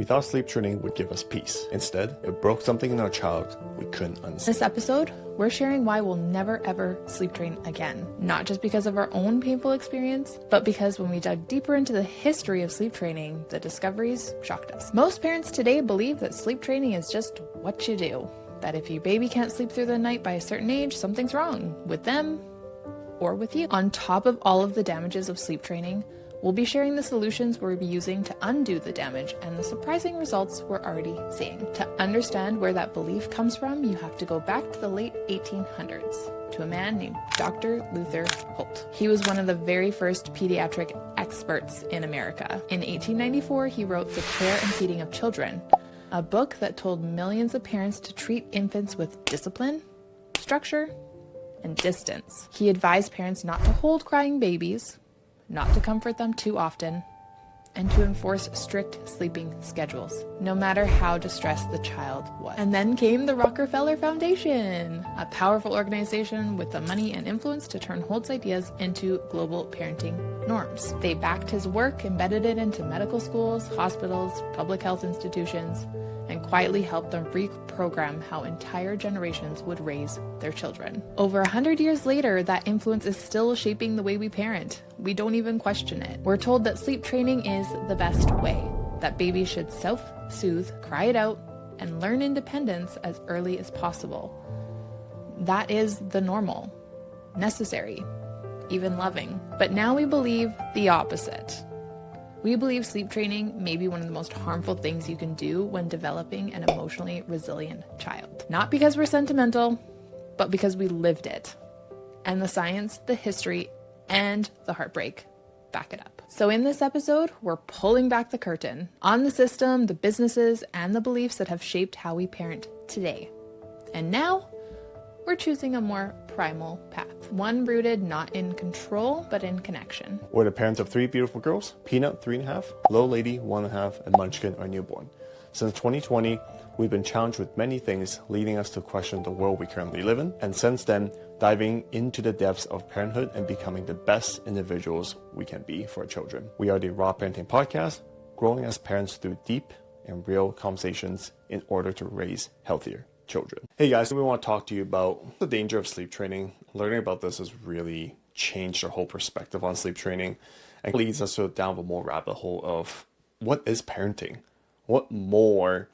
We thought sleep training would give us peace. Instead, it broke something in our child we couldn't unsee. This episode, we're sharing why we'll never ever sleep train again. Not just because of our own painful experience, but because when we dug deeper into the history of sleep training, the discoveries shocked us. Most parents today believe that sleep training is just what you do. That if your baby can't sleep through the night by a certain age, something's wrong with them or with you. On top of all of the damages of sleep training, we'll be sharing the solutions we'll be using to undo the damage and the surprising results we're already seeing. To understand where that belief comes from, you have to go back to the late 1800s to a man named Dr. Luther Holt. He was one of the very first pediatric experts in America. In 1894, he wrote The Care and Feeding of Children, a book that told millions of parents to treat infants with discipline, structure, and distance. He advised parents not to hold crying babies, not to comfort them too often, and to enforce strict sleeping schedules, no matter how distressed the child was. And then came the Rockefeller Foundation, a powerful organization with the money and influence to turn Holt's ideas into global parenting norms. They backed his work, embedded it into medical schools, hospitals, public health institutions, and quietly helped them reprogram how entire generations would raise their children. Over 100 years later, that influence is still shaping the way we parent. We don't even question it. We're told that sleep training is the best way, that babies should self-soothe, cry it out, and learn independence as early as possible. That is the normal, necessary, even loving. But now we believe the opposite. We believe sleep training may be one of the most harmful things you can do when developing an emotionally resilient child. Not because we're sentimental, but because we lived it. And the science, the history, and the heartbreak back it up. So in this episode, we're pulling back the curtain on the system, the businesses, and the beliefs that have shaped how we parent today. And now, we're choosing a more primal path, one rooted not in control, but in connection. We're the parents of 3 beautiful girls, Peanut, 3.5, Little Lady, 1.5, and Munchkin, our newborn. Since 2020, we've been challenged with many things, leading us to question the world we currently live in, and since then, diving into the depths of parenthood and becoming the best individuals we can be for our children. We are the Raw Parenting Podcast, growing as parents through deep and real conversations in order to raise healthier children. Hey guys, we want to talk to you about the danger of sleep training. Learning about this has really changed our whole perspective on sleep training and leads us down a more rabbit hole of what is parenting? What more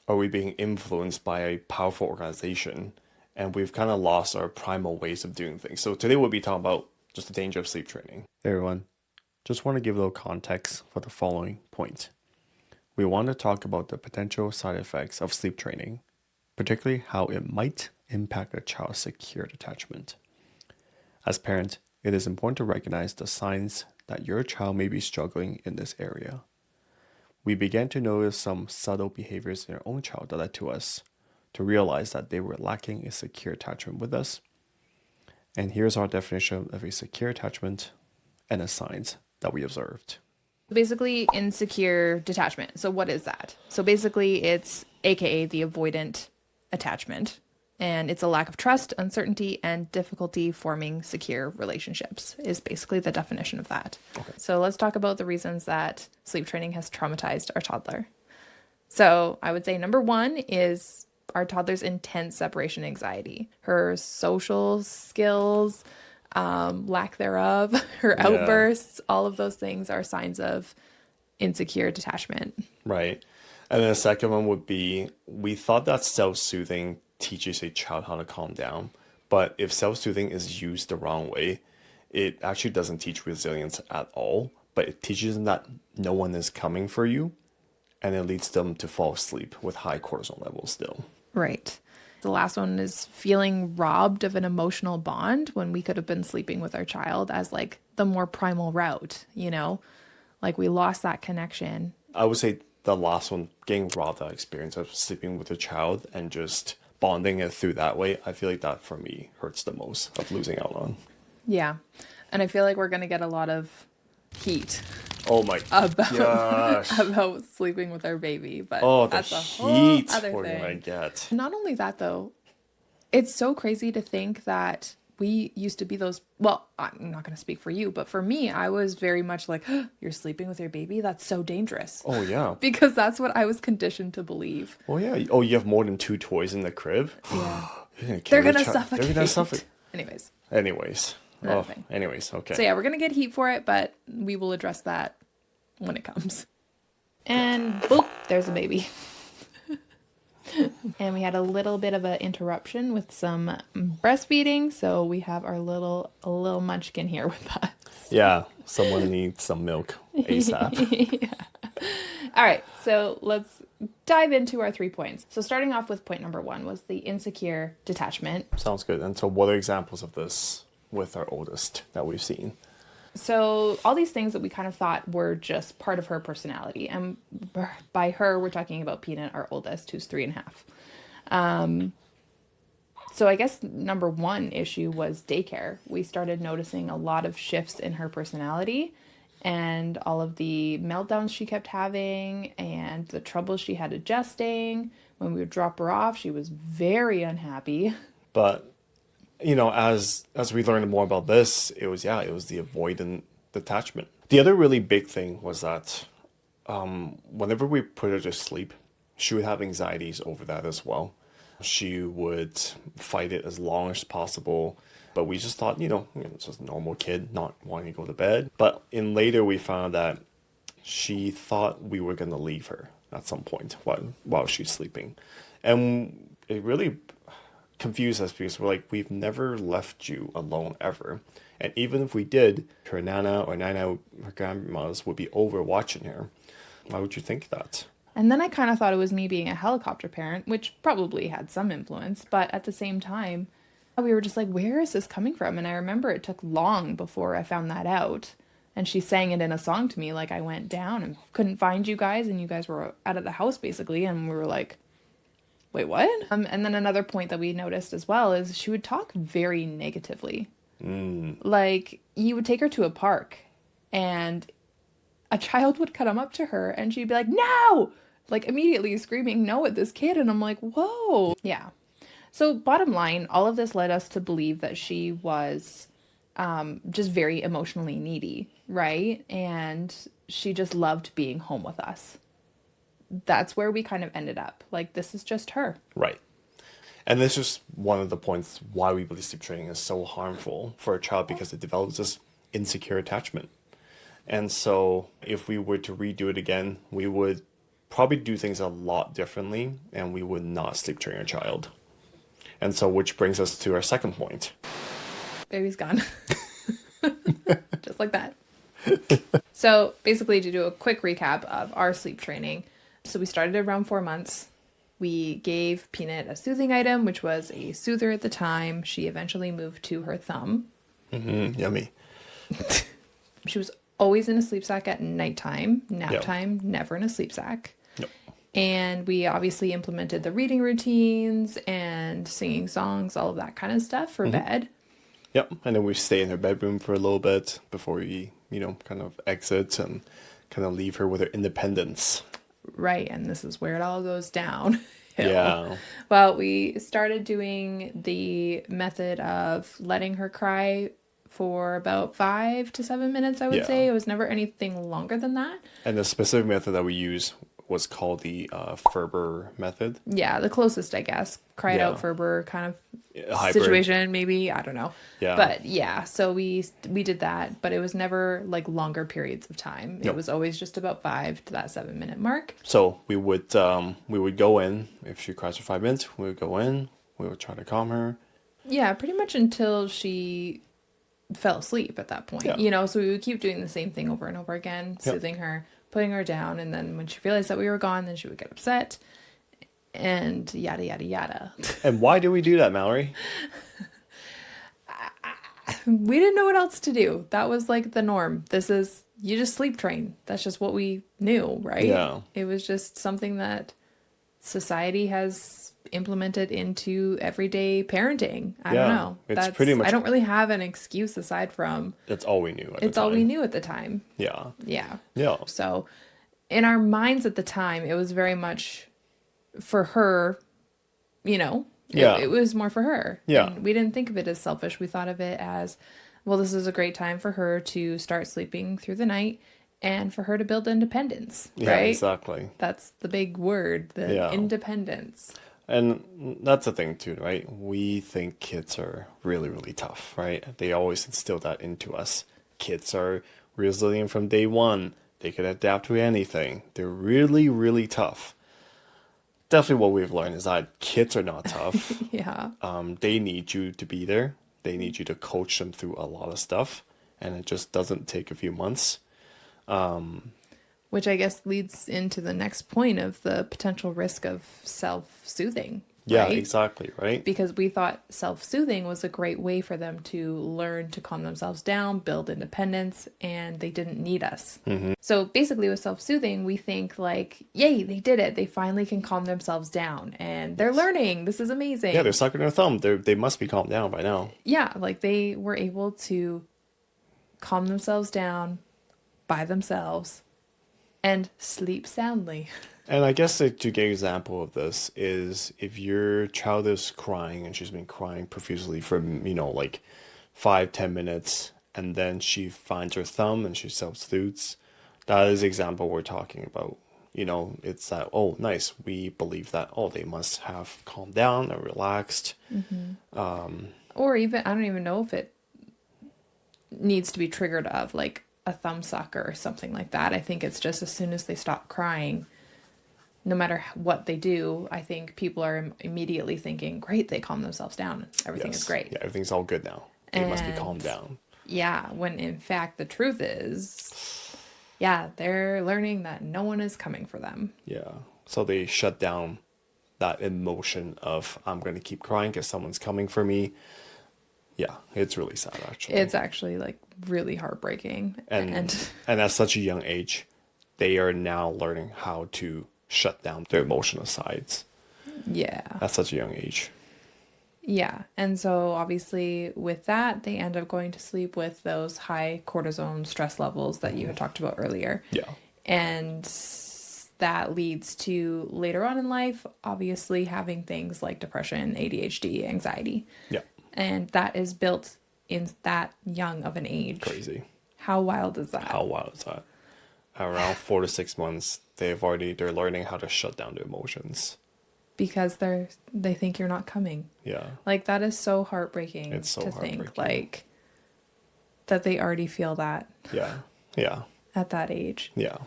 are we being influenced by a powerful organization? And we've kind of lost our primal ways of doing things. So today we'll be talking about just the danger of sleep training. Hey everyone, just want to give a little context for the following point. We want to talk about the potential side effects of sleep training, particularly how it might impact a child's secure attachment. As parents, it is important to recognize the signs that your child may be struggling in this area. We began to notice some subtle behaviors in our own child that led to us to realize that they were lacking a secure attachment with us. And here's our definition of a secure attachment and the signs that we observed. Basically, insecure detachment. So what is that? So basically, it's AKA the avoidant attachment, and it's a lack of trust, uncertainty, and difficulty forming secure relationships is basically the definition of that. Okay. So let's talk about the reasons that sleep training has traumatized our toddler. So I would say number 1 is our toddler's intense separation anxiety. Her social skills, lack thereof, her outbursts, all of those things are signs of insecure detachment. Right. And then the second one would be, we thought that self-soothing teaches a child how to calm down. But if self-soothing is used the wrong way, it actually doesn't teach resilience at all. But it teaches them that no one is coming for you. And it leads them to fall asleep with high cortisol levels still. Right. The last one is feeling robbed of an emotional bond when we could have been sleeping with our child as like the more primal route, you know, like we lost that connection. I would say the last one, getting robbed that experience of sleeping with a child and just bonding it through that way, I feel like that for me hurts the most of losing out on. Yeah. And I feel like we're going to get a lot of heat. Oh my gosh. About sleeping with our baby. But that's a whole other thing. We're going to get. Not only that though, it's so crazy to think that we used to be those, well, I'm not going to speak for you, but for me, I was very much like, oh, you're sleeping with your baby? That's so dangerous. Oh, yeah. Because that's what I was conditioned to believe. Oh, yeah. Oh, you have more than 2 toys in the crib? Yeah. They're They're going going to to suffocate. They're going to suffocate. Anyways. Another Oh, thing. anyways, okay. So yeah, we're going to get heat for it, but we will address that when it comes. And boop, there's a baby. And we had a little bit of an interruption with some breastfeeding, so we have our little munchkin here with us. Yeah, someone needs some milk ASAP. Yeah. All right, so let's dive into our 3 points. So starting off with point number 1 was the insecure detachment. Sounds good. And so what are examples of this with our oldest that we've seen? So all these things that we kind of thought were just part of her personality. And by her, we're talking about Peanut, our oldest, who's 3.5. So I guess number 1 issue was daycare. We started noticing a lot of shifts in her personality and all of the meltdowns she kept having and the troubles she had adjusting. When we would drop her off, she was very unhappy. But you know, as we learned more about this, it was the avoidant detachment. The other really big thing was that whenever we put her to sleep, she would have anxieties over that as well. She would fight it as long as possible, but we just thought, it's just a normal kid not wanting to go to bed. But in later, we found that she thought we were going to leave her at some point while she's sleeping. And it really confused us because we're like, we've never left you alone ever. And even if we did, her Nana, her grandmas would be over watching her. Why would you think that? And then I kind of thought it was me being a helicopter parent, which probably had some influence. But at the same time, we were just like, where is this coming from? And I remember it took long before I found that out. And she sang it in a song to me. Like, I went down and couldn't find you guys, and you guys were out of the house basically. And we were like, wait, what? And then another point that we noticed as well is she would talk very negatively. Like, you would take her to a park and a child would come up to her and she'd be like, no! Like, immediately screaming no at this kid. And I'm like, whoa. Yeah. So bottom line, all of this led us to believe that she was just very emotionally needy, right? And she just loved being home with us. That's where we kind of ended up. Like, this is just her. Right. And this is one of the points why we believe sleep training is so harmful for a child, because it develops this insecure attachment. And so if we were to redo it again, we would probably do things a lot differently, and we would not sleep train our child. And so, which brings us to our second point. Baby's gone. Just like that. So basically, to do a quick recap of our sleep training. So we started around 4 months. We gave Peanut a soothing item, which was a soother at the time. She eventually moved to her thumb. Yummy. She was always in a sleep sack at nighttime. Nap Yep. time, never in a sleep sack. Nope. And we obviously implemented the reading routines and singing songs, all of that kind of stuff for bed. Yep. And then we stay in her bedroom for a little bit before we, kind of exit and kind of leave her with her independence. Right. And this is where it all goes down. Yeah. Well, we started doing the method of letting her cry for about 5 to 7 minutes, I would say. It was never anything longer than that. And the specific method that we use was called the Ferber method. Yeah, the closest, I guess. Cry it out Ferber kind of Hybrid. situation, maybe. I don't know. Yeah. But yeah, so we did that, but it was never like longer periods of time. It was always just about 5 to that 7 minute mark. So we would go in. If she cries for 5 minutes, we would go in. We would try to calm her. Yeah, pretty much until she fell asleep at that point. Yeah. So we would keep doing the same thing over and over again, soothing her, putting her down, and then when she realized that we were gone, then she would get upset, and yada yada yada. And why do we do that, Mallory? We didn't know what else to do. That was like the norm. You just sleep train. That's just what we knew, right? Yeah. It was just something that society has implemented into everyday parenting. I don't know. It's pretty much. I don't really have an excuse aside from That's all we knew. it's all we knew at the time. Yeah. Yeah. Yeah. So in our minds at the time, it was very much for her, Yeah. It was more for her. Yeah. And we didn't think of it as selfish. We thought of it as, well, this is a great time for her to start sleeping through the night and for her to build independence, Yeah, right? exactly. That's the big word, the Yeah. independence. And that's the thing too, right? We think kids are really, really tough, right? They always instill that into us. Kids are resilient from day one. They can adapt to anything. They're really, really tough. Definitely what we've learned is that kids are not tough. Yeah. They need you to be there. They need you to coach them through a lot of stuff. And it just doesn't take a few months. Which I guess leads into the next point of the potential risk of self-soothing. Yeah, right? exactly, right? Because we thought self-soothing was a great way for them to learn to calm themselves down, build independence, and they didn't need us. So basically with self-soothing, we think like, yay, they did it. They finally can calm themselves down and they're learning. This is amazing. Yeah, they're sucking their thumb. They must be calmed down by now. Yeah, like they were able to calm themselves down by themselves and sleep soundly. And I guess to give an example of this is if your child is crying and she's been crying profusely for, like 5-10 minutes, and then she finds her thumb and she self-soothes, that is the example we're talking about. It's that, oh, nice. We believe that, oh, they must have calmed down and relaxed. Or even, I don't even know if it needs to be triggered of like a thumb sucker or something like that. I think it's just as soon as they stop crying, no matter what they do, I think people are immediately thinking, great, they calm themselves down. Everything is great. Yeah, everything's all good now. They must be calmed down. Yeah, when in fact the truth is, yeah, they're learning that no one is coming for them. Yeah. So they shut down that emotion of, I'm going to keep crying because someone's coming for me. Yeah, it's really sad, actually. It's actually like really heartbreaking. And at such a young age, they are now learning how to shut down their emotional sides. Yeah. At such a young age. Yeah. And so obviously with that, they end up going to sleep with those high cortisone stress levels that you had talked about earlier. Yeah. And that leads to later on in life, obviously having things like depression, ADHD, anxiety. Yeah. And that is built in that young of an age. Crazy. How wild is that? How wild is that? Around 4 to 6 months, they're learning how to shut down their emotions. Because they think you're not coming. Yeah. Like that is so heartbreaking. It's so think like that they already feel that. Yeah. Yeah. At that age. Yeah.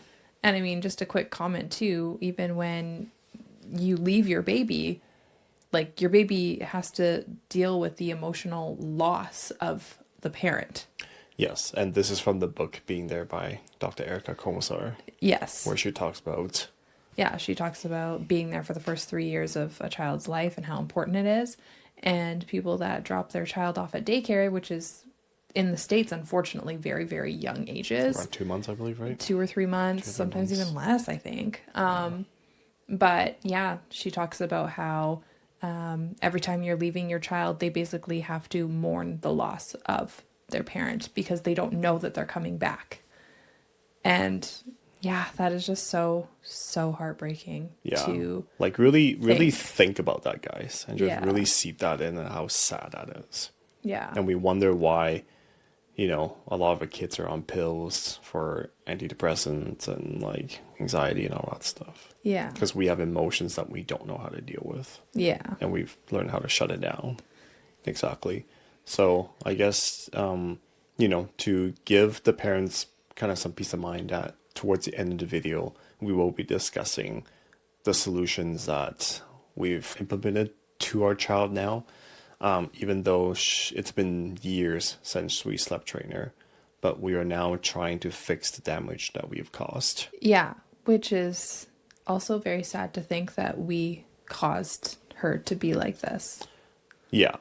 And I mean, just a quick comment too, even when you leave your baby, like your baby has to deal with the emotional loss of the parent. Yes, and this is from the book Being There by Dr. Erica Komisar. Yes. Where she talks about... Yeah, she talks about being there for the first 3 years of a child's life and how important it is. And people that drop their child off at daycare, which is in the States, unfortunately, very, very young ages. Around 2 months, I believe, right? 2 or 3 months, sometimes even less, I think. But yeah, she talks about how every time you're leaving your child, they basically have to mourn the loss of their parent because they don't know that they're coming back. And yeah, that is just so heartbreaking. Yeah. To like really think about that, guys, and just Yeah. really seep that in and how sad that is. Yeah. And we wonder why, a lot of the kids are on pills for antidepressants and like anxiety and all that stuff. Yeah. Because we have emotions that we don't know how to deal with. Yeah. And we've learned how to shut it down. Exactly. So I guess, to give the parents kind of some peace of mind that towards the end of the video, we will be discussing the solutions that we've implemented to our child now. Even though it's been years since we slept trained her, but we are now trying to fix the damage that we've caused. Yeah. Which is also very sad to think that we caused her to be like this. Yeah.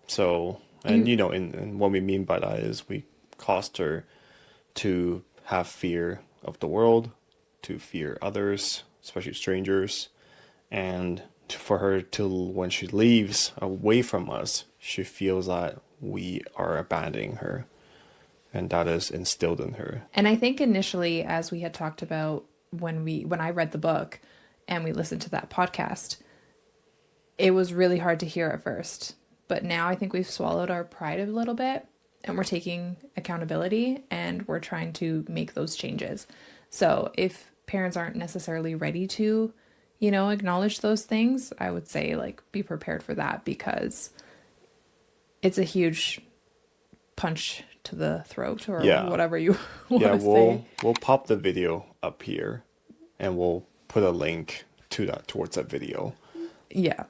So, and and what we mean by that is we caused her to have fear of the world, to fear others, especially strangers, and for her to, when she leaves away from us, she feels that we are abandoning her, and that is instilled in her. And I think initially, as we had talked about when I read the book and we listened to that podcast, it was really hard to hear at first. But now I think we've swallowed our pride a little bit and we're taking accountability and we're trying to make those changes. So if parents aren't necessarily ready to, acknowledge those things, I would say like be prepared for that, because it's a huge punch to the throat, or whatever you want to say. We'll pop the video up here and we'll put a link to towards that video. Yeah.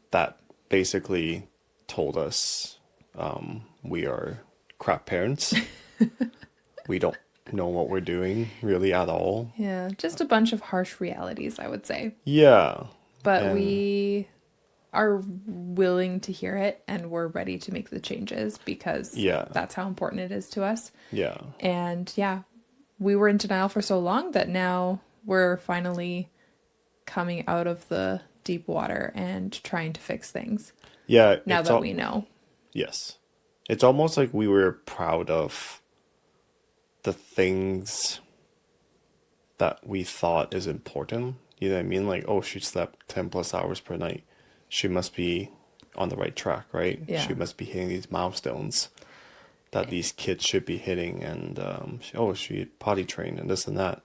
That basically told us we are crap parents. We don't know what we're doing really at all. Yeah, just a bunch of harsh realities, I would say. Yeah. But we are willing to hear it and we're ready to make the changes, because that's how important it is to us. Yeah. And we were in denial for so long that now we're finally coming out of the deep water and trying to fix things. Yeah. Now that we know. Yes. It's almost like we were proud of the things that we thought is important. You know what I mean? Like, oh, she slept 10 plus hours per night. She must be on the right track, right? Yeah. She must be hitting these milestones that these kids should be hitting. And, she potty trained and this and that.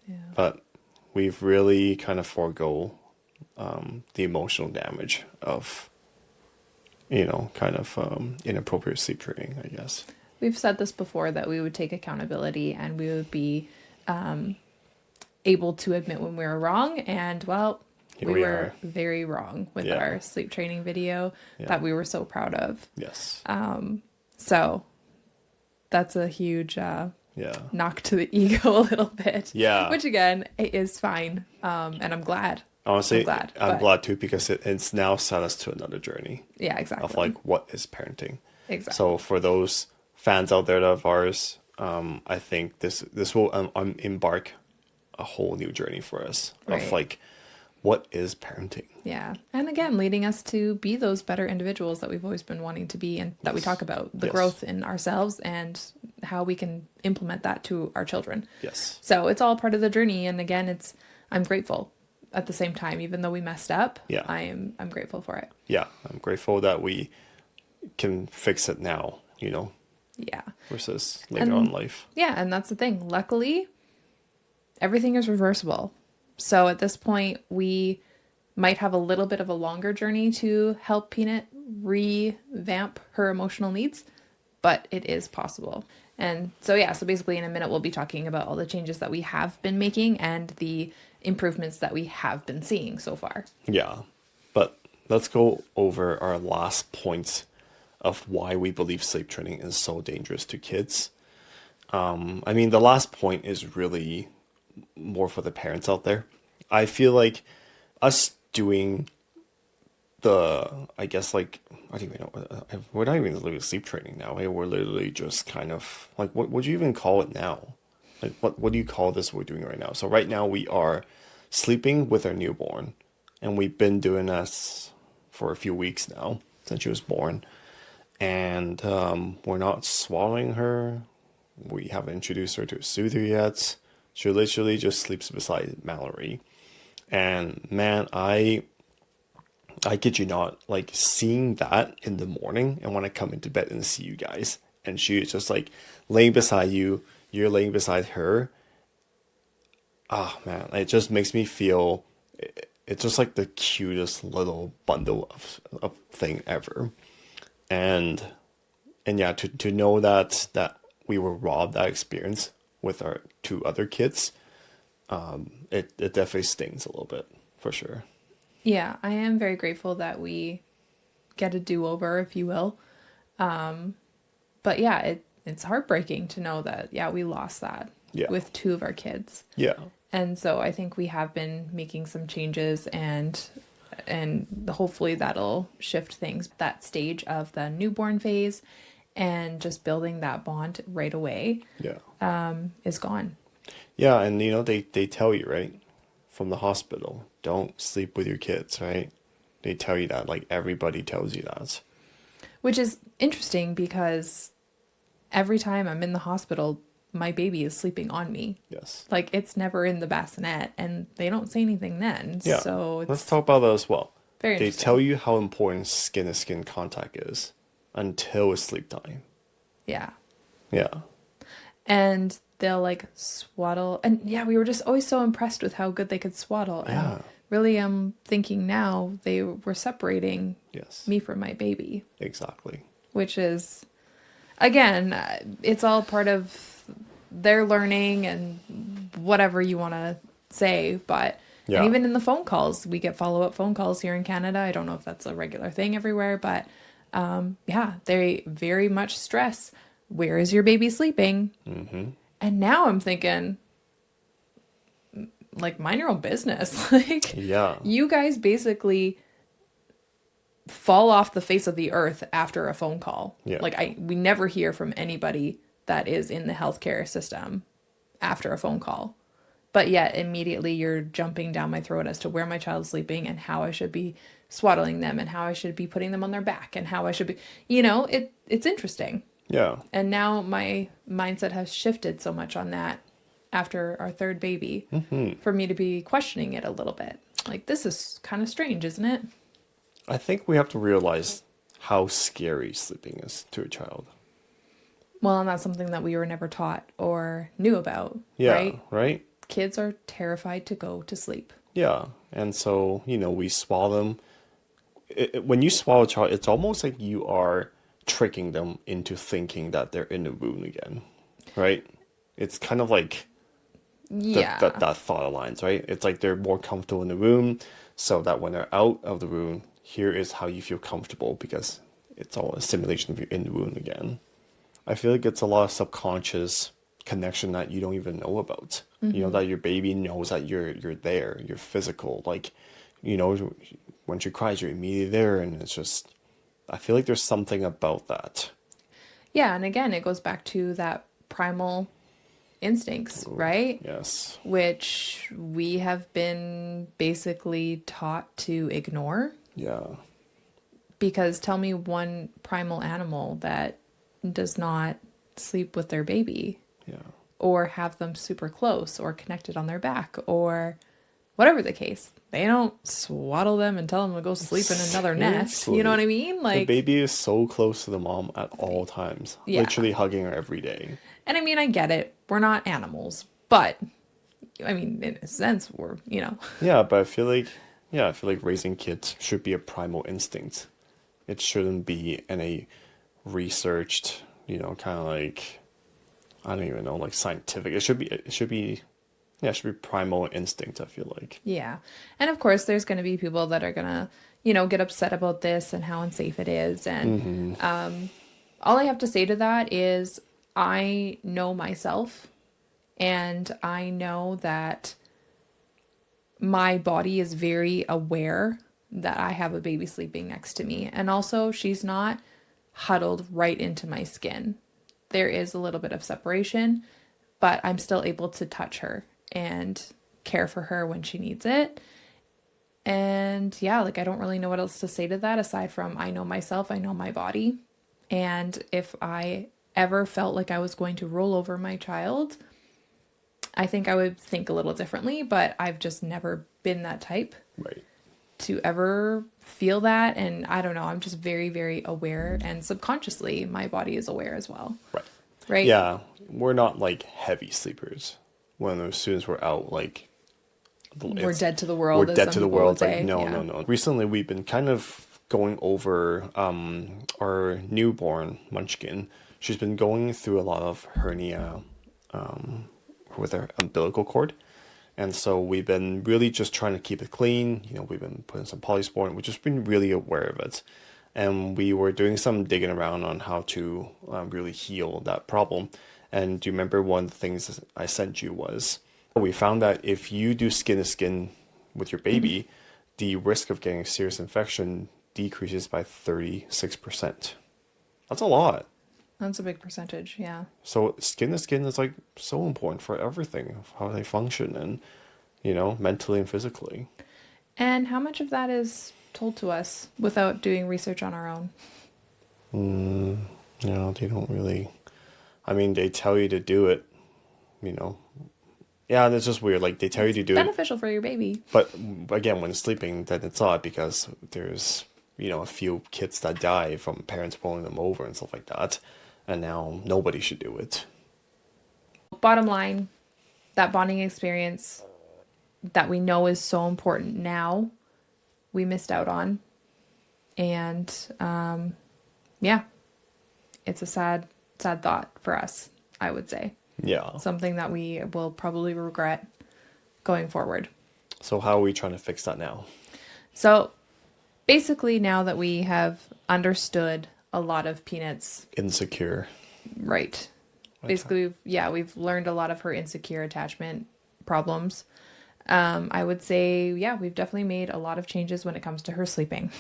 Yeah. But we've really kind of forego the emotional damage of, inappropriate sleep training, I guess. We've said this before, that we would take accountability and we would be able to admit when we were wrong. And, we were very wrong with our sleep training video that we were so proud of. Yes. So that's a huge knock to the ego a little bit. Yeah. Which, again, it is fine. And I'm glad. Honestly, I'm glad too, because it's now set us to another journey. Yeah, exactly. Of like, what is parenting? Exactly. So for those fans out there of ours, I think this will embark a whole new journey for us of like, what is parenting? Yeah. And again, leading us to be those better individuals that we've always been wanting to be, and that we talk about the growth in ourselves and how we can implement that to our children. Yes. So it's all part of the journey. And again, I'm grateful at the same time, even though we messed up. Yeah. I'm grateful for it. Yeah. I'm grateful that we can fix it now, Yeah. versus later on in life. Yeah. And that's the thing. Luckily, everything is reversible. So at this point, we might have a little bit of a longer journey to help Peanut revamp her emotional needs, but it is possible. And so, so basically in a minute, we'll be talking about all the changes that we have been making and the improvements that we have been seeing so far. Yeah. But let's go over our last points of why we believe sleep training is so dangerous to kids. The last point is really more for the parents out there. I feel like us doing we're not even literally sleep training now. We're literally just kind of like, what would you even call it now? Like, what do you call this we're doing right now? So right now we are sleeping with our newborn, and we've been doing this for a few weeks now since she was born, and we're not swallowing her. We haven't introduced her to a soother yet. She literally just sleeps beside Mallory. And man, I kid you not, like seeing that in the morning and when I come into bed and see you guys, and she's just like laying beside you, you're laying beside her. Ah, man, it just makes me feel, it's just like the cutest little bundle of thing ever. And yeah, to know that we were robbed that experience with our two other kids, it definitely stings a little bit, for sure. Yeah, I am very grateful that we get a do-over, if you will. But yeah, it's heartbreaking to know that, we lost that with two of our kids. Yeah. And so I think we have been making some changes, and hopefully that'll shift things. That stage of the newborn phase and just building that bond right away is gone. Yeah, and they tell you, right, from the hospital, don't sleep with your kids, right? They tell you that, like everybody tells you that. Which is interesting, because every time I'm in the hospital, my baby is sleeping on me. Yes. Like, it's never in the bassinet, and they don't say anything then. Yeah. So let's talk about that as well. Very they interesting. tell you how important skin to skin contact is until it's sleep time. Yeah. Yeah. And they'll like swaddle. And yeah, we were just always so impressed with how good they could swaddle. And Yeah. really, I'm thinking now they were separating Yes. me from my baby, Exactly. which is, again, it's all part of their learning and whatever you want to say. But, and Yeah. even in the phone calls, we get follow-up phone calls here in Canada. I don't know if that's a regular thing everywhere, but yeah, they very much stress, where is your baby sleeping? Mm-hmm. And now I'm thinking, like, mind your own business. Like, Yeah. you guys basically fall off the face of the earth after a phone call. Yeah. Like, we never hear from anybody that is in the healthcare system after a phone call. But yet immediately you're jumping down my throat as to where my child's sleeping and how I should be swaddling them and how I should be putting them on their back and how I should be, it's interesting. Yeah. And now my mindset has shifted so much on that after our third baby for me to be questioning it a little bit. Like, this is kind of strange, isn't it? I think we have to realize how scary sleeping is to a child. Well, and that's something that we were never taught or knew about, Yeah. right? Right? Kids are terrified to go to sleep. Yeah. And so, we swallow them. When you swallow a child, it's almost like you are tricking them into thinking that they're in the womb again. Right? It's kind of like Yeah. that thought aligns, right? It's like they're more comfortable in the room, so that when they're out of the room, here is how you feel comfortable, because it's all a simulation of you in the room again. I feel like it's a lot of subconscious connection that you don't even know about. That your baby knows that you're there, you're physical. Like, when she cries, you're immediately there, and it's just, I feel like there's something about that. Yeah, and again, it goes back to that primal instincts, right? Yes. Which we have been basically taught to ignore. Yeah. Because tell me one primal animal that does not sleep with their baby Yeah. or have them super close or connected on their back or whatever the case. They don't swaddle them and tell them to go sleep in another nest. You know what I mean? The Like, baby is so close to the mom at all times, Yeah. literally hugging her every day. and I mean, I get it. We're not animals, but I mean, in a sense, we're. Yeah, but I feel like raising kids should be a primal instinct. It shouldn't be any researched, kind of like, I don't even know, like scientific. It should be primal instinct, I feel like. Yeah. And of course, there's going to be people that are going to, get upset about this and how unsafe it is. And all I have to say to that is I know myself and I know that my body is very aware that I have a baby sleeping next to me. And also, she's not huddled right into my skin. There is a little bit of separation, but I'm still able to touch her and care for her when she needs it. And yeah, like, I don't really know what else to say to that aside from I know myself, I know my body. And if I ever felt like I was going to roll over my child, I think I would think a little differently, but I've just never been that type Right. to ever feel that. And I don't know, I'm just very, very aware, and subconsciously my body is aware as well. Right. Right? Yeah, we're not like heavy sleepers. When as soon as we're out, like We're dead to the world. We're as dead some to the people world. would It's like say. no, Yeah. no, no. Recently, we've been kind of going over our newborn Munchkin. She's been going through a lot of hernia with her umbilical cord. And so we've been really just trying to keep it clean. We've been putting some polysporin. We've just been really aware of it. And we were doing some digging around on how to really heal that problem. And do you remember one of the things I sent you was, we found that if you do skin to skin with your baby, the risk of getting a serious infection decreases by 36%. That's a lot. That's a big percentage. Yeah. So skin to skin is like so important for everything, of how they function and, mentally and physically. And how much of that is told to us without doing research on our own? They don't really, I mean, they tell you to do it, Yeah, and it's just weird. Like they tell you to do it, Beneficial for your baby. but again, when sleeping, then it's odd because there's, a few kids that die from parents pulling them over and stuff like that. And now nobody should do it. Bottom line, that bonding experience that we know is so important now, we missed out on. And yeah, it's a sad thought for us, I would say. Yeah. Something that we will probably regret going forward. So how are we trying to fix that now? So basically, now that we have understood a lot of Peanut's Insecure. right. Basically, we've learned a lot of her insecure attachment problems. I would say, we've definitely made a lot of changes when it comes to her sleeping.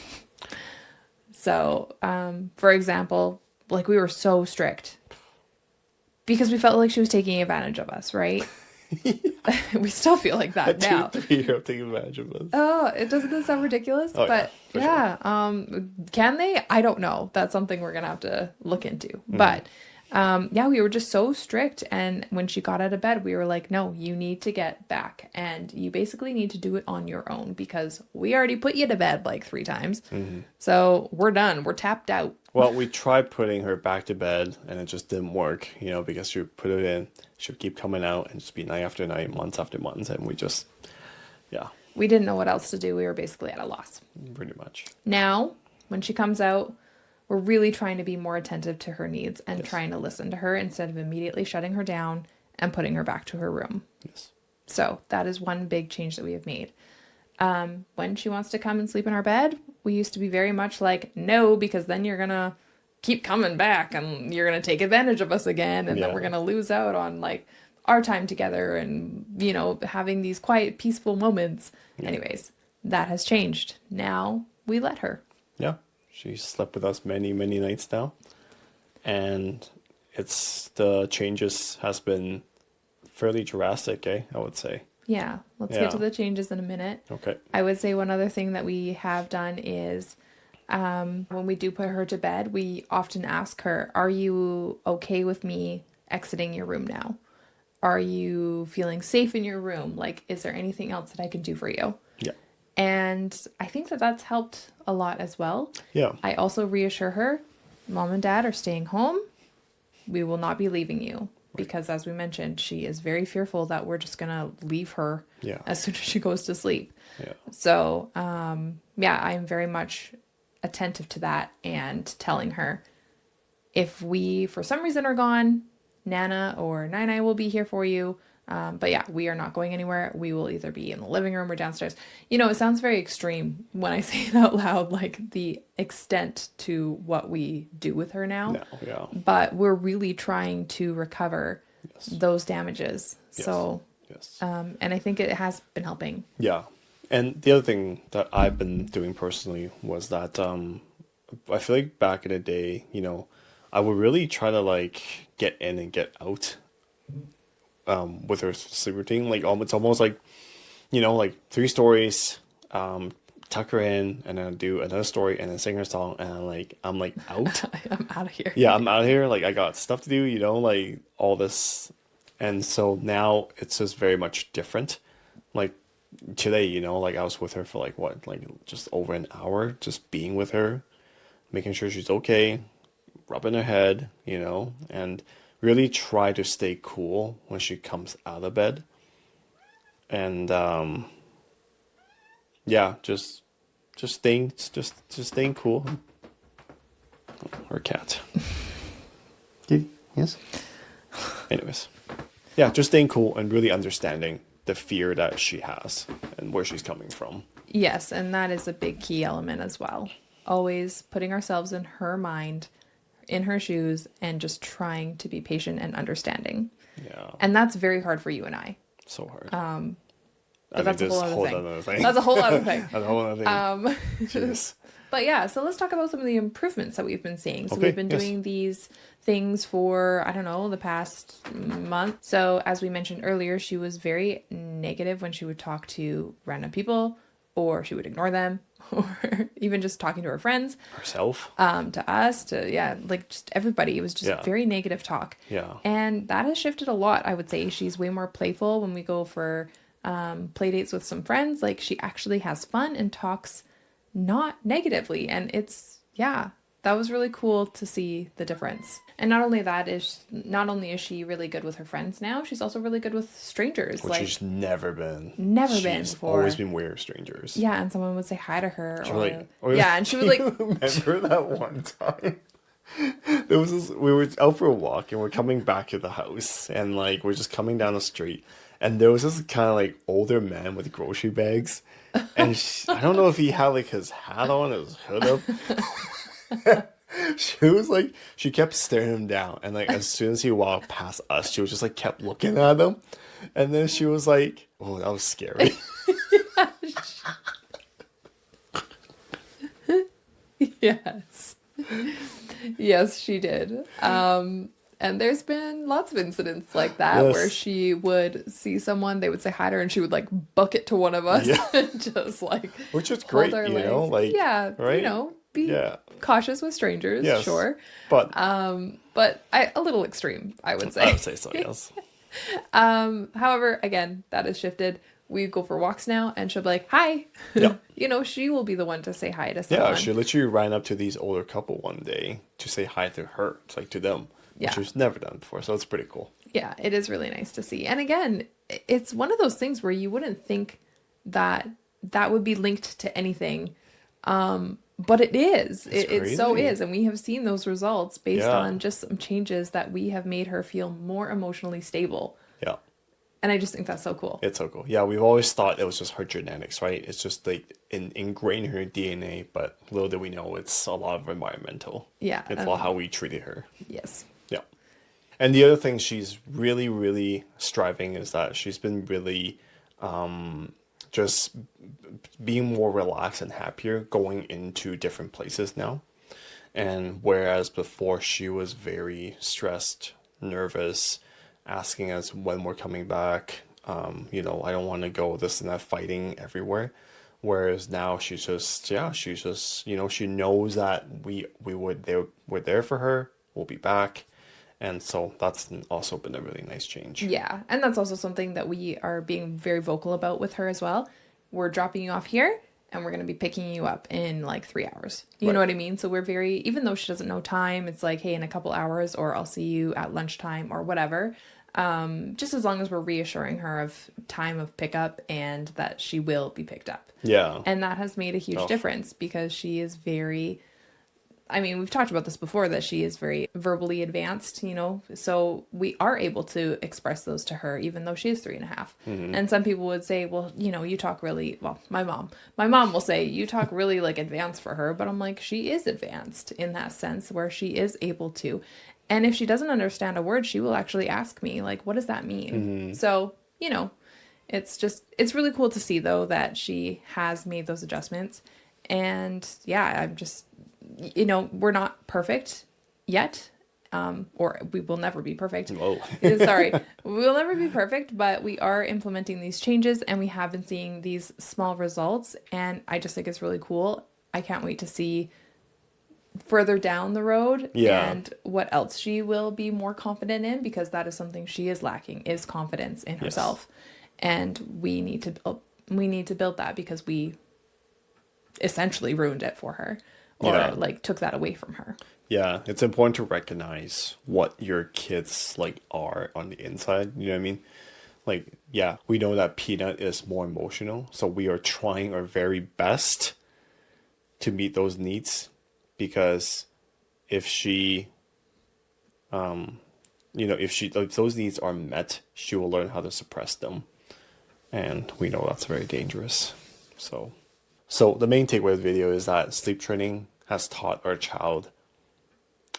So, for example, like we were so strict because we felt like she was taking advantage of us, right? We still feel like that now. 2-3-year taking advantage of us. Oh, it doesn't that sound ridiculous? Oh, but sure. can they? I don't know. That's something we're gonna have to look into. But we were just so strict. And when she got out of bed, we were like, no, you need to get back. And you basically need to do it on your own because we already put you to bed like 3 times. So we're done. We're tapped out. Well, we tried putting her back to bed and it just didn't work, because she would put it in, she would keep coming out and just be night after night, months after months. And we just, We didn't know what else to do. We were basically at a loss. pretty much. Now, when she comes out, we're really trying to be more attentive to her needs and trying to listen to her instead of immediately shutting her down and putting her back to her room. Yes. So that is one big change that we have made. When she wants to come and sleep in our bed, we used to be very much like, no, because then you're going to keep coming back and you're going to take advantage of us again. And then we're going to lose out on like our time together and, having these quiet, peaceful moments. Yeah. Anyways, that has changed. Now we let her. Yeah. She slept with us many, many nights now. And the changes has been fairly drastic, I would say. Yeah. Let's get to the changes in a minute. Okay. I would say one other thing that we have done is when we do put her to bed, we often ask her, are you okay with me exiting your room now? Are you feeling safe in your room? Like, is there anything else that I can do for you? Yeah. And I think that that's helped a lot as well. Yeah. I also reassure her, Mom and Dad are staying home. We will not be leaving you. Because as we mentioned, she is very fearful that we're just going to leave her as soon as she goes to sleep. Yeah. So, I'm very much attentive to that and telling her if we, for some reason, are gone, Nana or Nai will be here for you. But we are not going anywhere. We will either be in the living room or downstairs. It sounds very extreme when I say it out loud, like the extent to what we do with her now. No, yeah. But we're really trying to recover those damages. Yes. So, and I think it has been helping. Yeah. And the other thing that I've been doing personally was that I feel like back in the day, I would really try to like get in and get out with her sleep routine. Like it's almost like, like 3 stories, tuck her in and then do another story and then sing her song and I'm like out. I'm out of here. Yeah, I'm out of here. Like I got stuff to do, like all this. And so now it's just very much different. Like today, like I was with her for like just over an hour, just being with her, making sure she's okay, rubbing her head, and really try to stay cool when she comes out of bed. And just staying cool. Or cat. Yes. Anyways. Yeah, just staying cool and really understanding the fear that she has and where she's coming from. Yes, and that is a big key element as well. Always putting ourselves in her mind, in her shoes, and just trying to be patient and understanding. Yeah. And that's very hard for you and I. So hard. But that's a whole other thing. That's a whole other thing. That's a whole other thing. But so let's talk about some of the improvements that we've been seeing. So we've been doing these things for, the past month. So as we mentioned earlier, she was very negative when she would talk to random people, or she would ignore them, or even just talking to her friends, Herself. to us, to, yeah, like just everybody. It was just very negative talk. Yeah. And that has shifted a lot, I would say. She's way more playful when we go for play dates with some friends. Like, she actually has fun and talks not negatively. And it's, yeah, that was really cool to see the difference. And not only is she really good with her friends now, she's also really good with strangers. Which like, she's never been. She's always been weird with strangers. Yeah, and someone would say hi to her. Yeah, and she would like... Remember that one time? There was this, we were out for a walk and we're coming back to the house and like we're just coming down the street and there was this kind of like older man with grocery bags and I don't know if he had like his hat on, his hood up. She was like, she kept staring him down and like as soon as he walked past us, she was just like kept looking at him and then she was like, oh, that was scary. Yes. Yes, she did. And there's been lots of incidents like that where she would see someone, they would say hi to her, and she would like book it to one of us and just like, which is great, you know, like, right? You know, be cautious with strangers, sure. But a little extreme, I would say. I would say so, yes. However, again, that has shifted. We go for walks now and she'll be like, hi. Yeah. You know, she will be the one to say hi to someone. Yeah, she literally ran up to these older couple one day to say hi to her, like to them, which she's never done before. So it's pretty cool. Yeah, it is really nice to see. And again, it's one of those things where you wouldn't think that that would be linked to anything. But it is. It so is. And we have seen those results based on just some changes that we have made her feel more emotionally stable. Yeah. And I just think that's so cool. It's so cool. Yeah, we've always thought it was just her genetics, right? It's just like ingrained in her DNA, but little did we know it's a lot of environmental. Yeah. It's a lot how we treated her. Yes. Yeah. And the other thing she's really, really striving is that she's been really just being more relaxed and happier going into different places now. And whereas before she was very stressed, nervous, asking us when we're coming back, you know, I don't want to go, this and that, fighting everywhere. Whereas now she's just, you know, she knows that we're there for her, we'll be back. And so that's also been a really nice change. Yeah. And that's also something that we are being very vocal about with her as well. We're dropping you off here and we're going to be picking you up in like 3 hours. You know what I mean? So we're very, even though she doesn't know time, it's like, hey, in a couple hours, or I'll see you at lunchtime or whatever. Just as long as we're reassuring her of time of pickup and that she will be picked up. Yeah. And that has made a huge difference because she is very, I mean, we've talked about this before, that she is very verbally advanced, you know, so we are able to express those to her, even though she is 3.5. Mm-hmm. And some people would say, well, you know, you talk really, well, my mom will say, you talk really like advanced for her, but I'm like, she is advanced in that sense where she is able to. And if she doesn't understand a word, she will actually ask me, like, what does that mean? Mm-hmm. So, you know, it's really cool to see, though, that she has made those adjustments. And yeah, I'm just, you know, we're not perfect yet, or we will never be perfect. Whoa. Sorry, we will never be perfect, but we are implementing these changes and we have been seeing these small results. And I just think it's really cool. I can't wait to see further down the road and what else she will be more confident in, because that is something she is lacking, is confidence in herself. And we need to build that, because we essentially ruined it for her, or like took that away from her. Yeah, it's important to recognize what your kids like are on the inside, you know what I mean? Like, yeah, we know that Peanut is more emotional, so we are trying our very best to meet those needs. Because if she, if those needs are met, she will learn how to suppress them. And we know that's very dangerous. So the main takeaway of the video is that sleep training has taught our child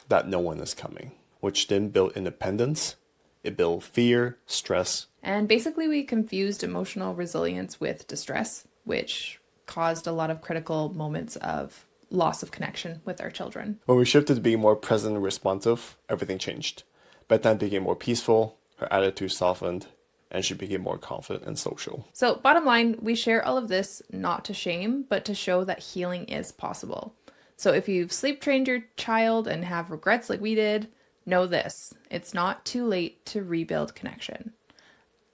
that no one is coming, which then built independence. It built fear, stress. And basically we confused emotional resilience with distress, which caused a lot of critical moments of loss of connection with our children. When we shifted to being more present and responsive, everything changed. Bedtime became more peaceful, her attitude softened, and she became more confident and social. So, bottom line, we share all of this not to shame, but to show that healing is possible. So, if you've sleep trained your child and have regrets like we did, know this: it's not too late to rebuild connection.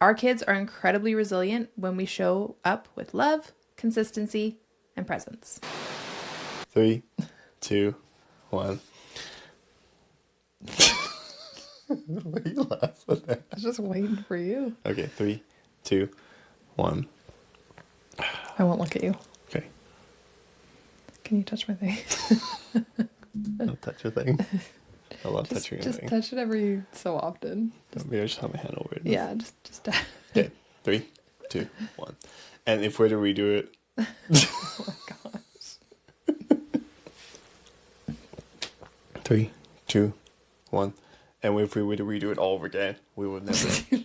Our kids are incredibly resilient when we show up with love, consistency, and presence. 3, 2, 1. Why are you laughing at? I was just waiting for you. Okay, 3, 2, 1. I won't look at you. Okay. Can you touch my thing? Don't touch your thing. I love touching your Just thing. touch it every so often. Maybe I just have my hand over it. Yeah, just Okay, 3, 2, 1. And if we're to redo it. Oh my gosh. 3, 2, 1. And if we were to redo it all over again, we would never.